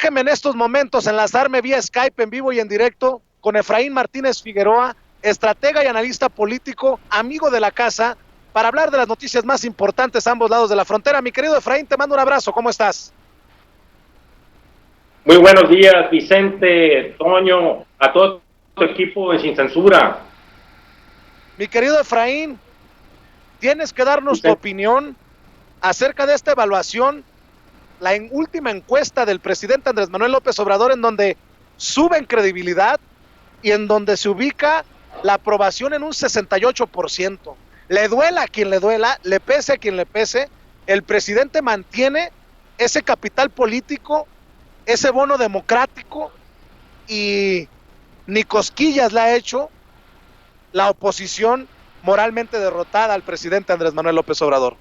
Déjeme en estos momentos enlazarme vía Skype en vivo y en directo con Efraín Martínez Figueroa, estratega y analista político, amigo de la casa, para hablar de las noticias más importantes a ambos lados de la frontera. Mi querido Efraín, te mando un abrazo, ¿cómo estás? Muy buenos días, Vicente, Toño, a todo tu equipo de Sin Censura. Mi querido Efraín, tienes que darnos tu opinión acerca de esta evaluación, la última encuesta del presidente Andrés Manuel López Obrador, en donde sube en credibilidad y en donde se ubica la aprobación en un 68%. Le duela a quien le duela, le pese a quien le pese, el presidente mantiene ese capital político, ese bono democrático, y ni cosquillas le ha hecho la oposición moralmente derrotada al presidente Andrés Manuel López Obrador.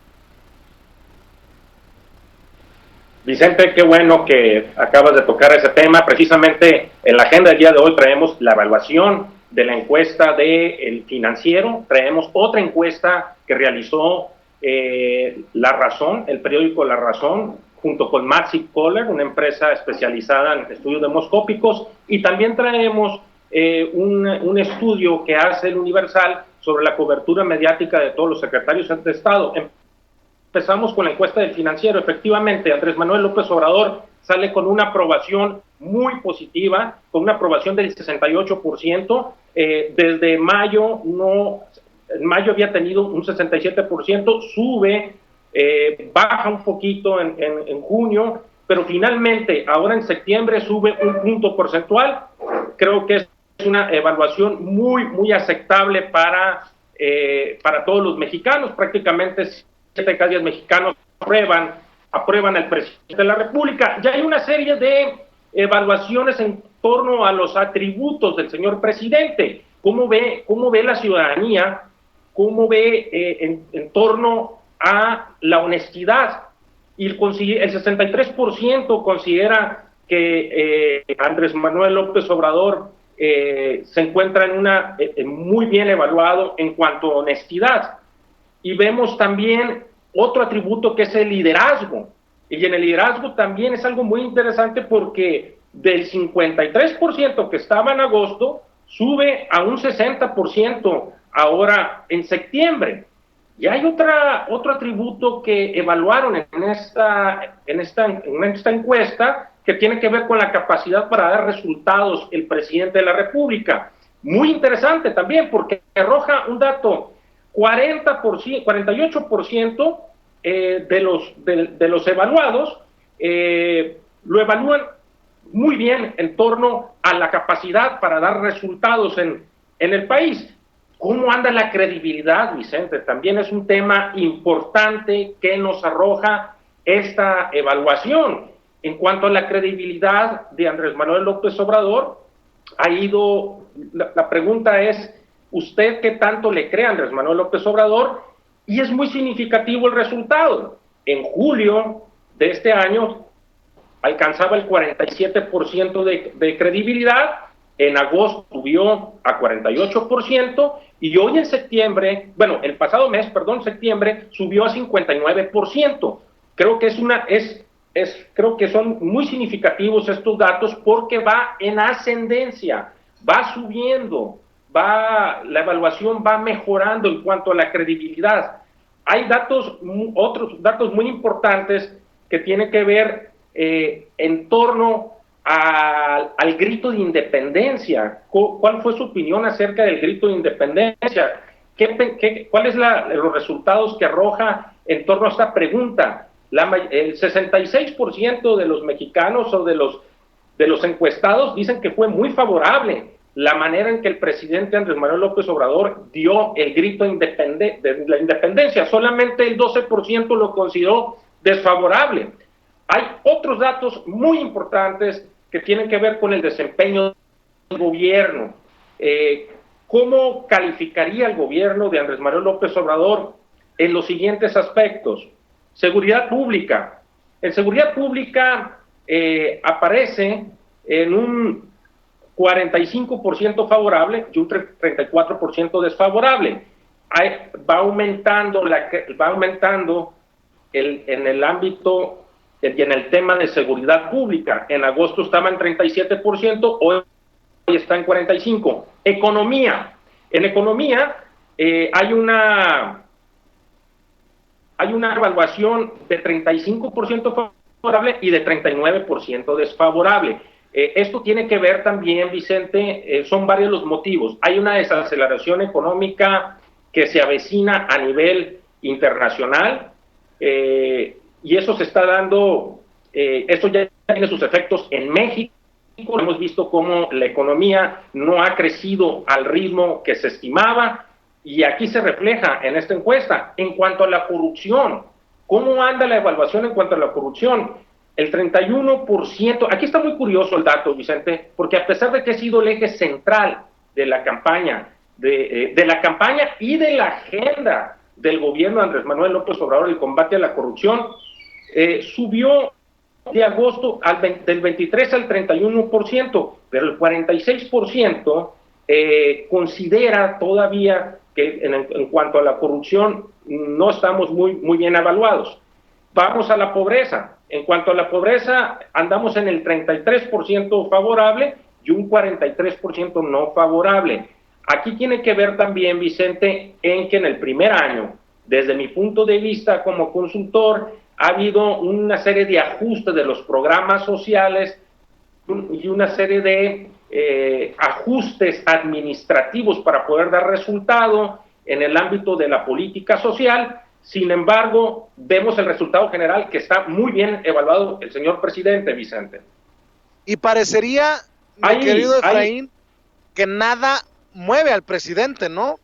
Vicente, qué bueno que acabas de tocar ese tema. Precisamente en la agenda del día de hoy traemos la evaluación de la encuesta del Financiero. Traemos otra encuesta que realizó La Razón, el periódico La Razón, junto con Maxi Kohler, una empresa especializada en estudios demoscópicos, y también traemos un estudio que hace el Universal sobre la cobertura mediática de todos los secretarios de Estado. Empezamos con la encuesta del Financiero. Efectivamente, Andrés Manuel López Obrador sale con una aprobación muy positiva, con una aprobación del 68%. Desde mayo, en mayo había tenido un 67%, sube, baja un poquito en junio, pero finalmente, ahora en septiembre, sube un punto porcentual. Creo que es una evaluación muy aceptable para todos los mexicanos. Prácticamente 7 de cada 10 mexicanos aprueban al presidente de la República. Ya hay una serie de evaluaciones en torno a los atributos del señor presidente. ¿Cómo ve la ciudadanía? ¿Cómo ve en torno a la honestidad? Y el 63% considera que Andrés Manuel López Obrador se encuentra muy bien evaluado en cuanto a honestidad. Y vemos también otro atributo que es el liderazgo. Y en el liderazgo también es algo muy interesante, porque del 53% que estaba en agosto, sube a un 60% ahora en septiembre. Y hay otro atributo que evaluaron en esta encuesta, que tiene que ver con la capacidad para dar resultados el presidente de la República. Muy interesante también, porque arroja un dato: 48% de los evaluados lo evalúan muy bien en torno a la capacidad para dar resultados en el país. ¿Cómo anda la credibilidad, Vicente? También es un tema importante que nos arroja esta evaluación. En cuanto a la credibilidad de Andrés Manuel López Obrador, la pregunta es: ¿usted qué tanto le cree a Andrés Manuel López Obrador? Y es muy significativo el resultado. En julio de este año alcanzaba el 47% de credibilidad, en agosto subió a 48%, y hoy en septiembre, el pasado mes, septiembre, subió a 59%. Creo que son muy significativos estos datos, porque va en ascendencia, va subiendo, la evaluación va mejorando en cuanto a la credibilidad. Hay otros datos muy importantes que tienen que ver en torno al grito de independencia. ¿Cuál fue su opinión acerca del grito de independencia? ¿Cuáles los resultados que arroja en torno a esta pregunta? El 66% de los mexicanos, o de los encuestados, dicen que fue muy favorable la manera en que el presidente Andrés Manuel López Obrador dio el grito de la independencia. Solamente el 12% lo consideró desfavorable. Hay otros datos muy importantes que tienen que ver con el desempeño del gobierno. ¿Cómo calificaría el gobierno de Andrés Manuel López Obrador en los siguientes aspectos? Seguridad pública. En seguridad pública aparece en un 45% favorable y un 34% desfavorable. Va aumentando en el ámbito y en el tema de seguridad pública. En agosto estaba en 37%, hoy está en 45%. Economía. En economía hay una evaluación de 35% favorable y de 39% desfavorable. Esto tiene que ver también, Vicente, son varios los motivos. Hay una desaceleración económica que se avecina a nivel internacional, y eso se está dando, esto ya tiene sus efectos en México. Hemos visto cómo la economía no ha crecido al ritmo que se estimaba, y aquí se refleja en esta encuesta. En cuanto a la corrupción, ¿cómo anda la evaluación en cuanto a la corrupción? El 31%, aquí está muy curioso el dato, Vicente, porque a pesar de que ha sido el eje central de la campaña, de la campaña y de la agenda del gobierno de Andrés Manuel López Obrador, el combate a la corrupción, subió de agosto del 23 al 31%, pero el 46% considera todavía que en cuanto a la corrupción no estamos muy bien evaluados. Vamos a la pobreza. En cuanto a la pobreza, andamos en el 33% favorable y un 43% no favorable. Aquí tiene que ver también, Vicente, en que en el primer año, desde mi punto de vista como consultor, ha habido una serie de ajustes de los programas sociales y una serie de ajustes administrativos para poder dar resultado en el ámbito de la política social. Sin embargo, vemos el resultado general, que está muy bien evaluado el señor presidente, Vicente. Y parecería, mi querido Efraín, que nada mueve al presidente, ¿no?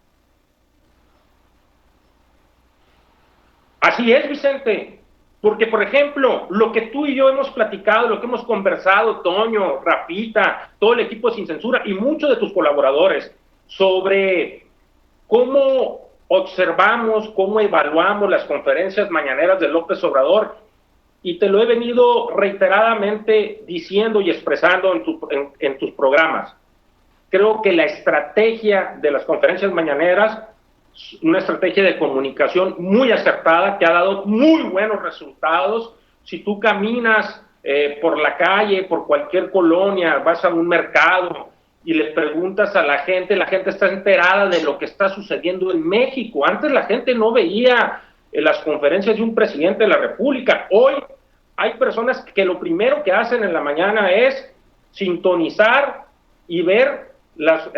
Así es, Vicente. Porque, por ejemplo, lo que tú y yo hemos platicado, lo que hemos conversado, Toño, Rafita, todo el equipo de Sin Censura y muchos de tus colaboradores, sobre cómo observamos, cómo evaluamos las conferencias mañaneras de López Obrador, y te lo he venido reiteradamente diciendo y expresando en tus programas. Creo que la estrategia de las conferencias mañaneras, una estrategia de comunicación muy acertada, que ha dado muy buenos resultados. Si tú caminas por la calle, por cualquier colonia, vas a un mercado y le preguntas a la gente está enterada de lo que está sucediendo en México. Antes la gente no veía las conferencias de un presidente de la República. Hoy hay personas que lo primero que hacen en la mañana es sintonizar y ver las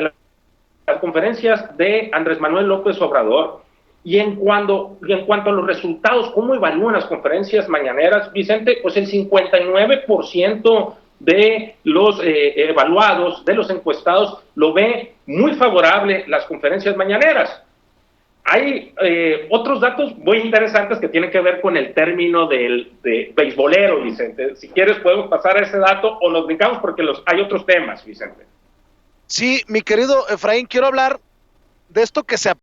conferencias de Andrés Manuel López Obrador. Y en cuanto a los resultados, ¿cómo evalúan las conferencias mañaneras, Vicente? Pues el 59% de los evaluados, de los encuestados, lo ve muy favorable las conferencias mañaneras. Hay otros datos muy interesantes que tienen que ver con el término de beisbolero, Vicente. Si quieres podemos pasar a ese dato o nos brincamos porque hay otros temas, Vicente. Sí, mi querido Efraín, quiero hablar de esto que se